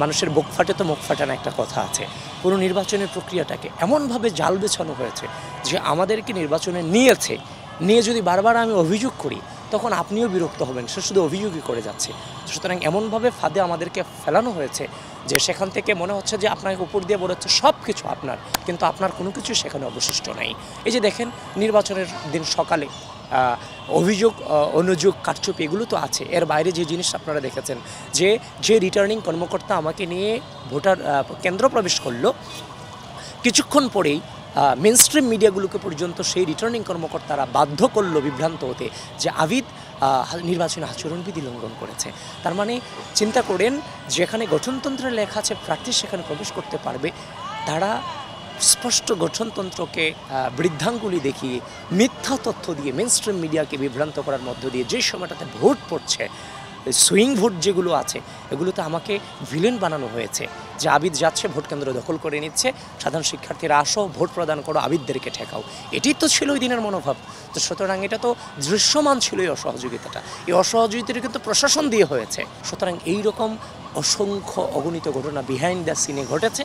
মানুষের বুক ফাটে তো মুখ ফাটানো একটা কথা আছে। পুরো নির্বাচনের প্রক্রিয়াটাকে এমনভাবে জাল বেছানো হয়েছে যে আমাদেরকে নির্বাচনে নিয়ে যদি বারবার আমি অভিযোগ করি তখন আপনিও বিরক্ত হবেন, সে শুধু অভিযোগই করে যাচ্ছে। সুতরাং এমনভাবে ফাঁদে আমাদেরকে ফেলানো হয়েছে যে সেখান থেকে মনে হচ্ছে যে আপনাকে উপর দিয়ে বলে হচ্ছে সব কিছু আপনার, কিন্তু আপনার কোনো কিছু সেখানে অবশিষ্ট নাই। এই যে দেখেন নির্বাচনের দিন সকালে অভিযোগ, অনুযোগ, কারচুপি এগুলো তো আছে। এর বাইরে যে জিনিস আপনারা দেখেছেন যে রিটার্নিং কর্মকর্তা আমাকে নিয়ে ভোটার কেন্দ্র প্রবেশ করলো, কিছুক্ষণ পরেই মেইনস্ট্রিম মিডিয়াগুলোকে পর্যন্ত সেই রিটার্নিং কর্মকর্তারা বাধ্য করলো বিভ্রান্ত হতে যে আবিদ নির্বাচনী আচরণবিধি লঙ্ঘন করেছে। তার মানে চিন্তা করেন, যেখানে গঠনতন্ত্রে লেখা আছে প্রার্থী সেখানে প্রবেশ করতে পারবে, তারা স্পষ্ট গঠনতন্ত্রকে বৃদ্ধাঙ্গুলি দেখিয়ে মিথ্যা তথ্য দিয়ে মেইনস্ট্রিম মিডিয়াকে বিভ্রান্ত করার মধ্য দিয়ে যে সময়টাতে ভোট পড়ছে, সুইং ভোট যেগুলো আছে এগুলোতে আমাকে ভিলেন বানানো হয়েছে যে আবিদ যাচ্ছে ভোট কেন্দ্র দখল করে নিচ্ছে, সাধারণ শিক্ষার্থীরা আসো ভোট প্রদান করো, আবিদদেরকে ঠেকাও। এটি তো ছিল ওই দিনের মনোভাব। তো সুতরাং এটা তো দৃশ্যমান ছিল এই অসহযোগিতাটা। এই অসহযোগিতাটা কিন্তু প্রশাসন দিয়ে হয়েছে। সুতরাং এইরকম অসংখ্য অগণিত ঘটনা বিহাইন্ড দ্য সিনে ঘটেছে।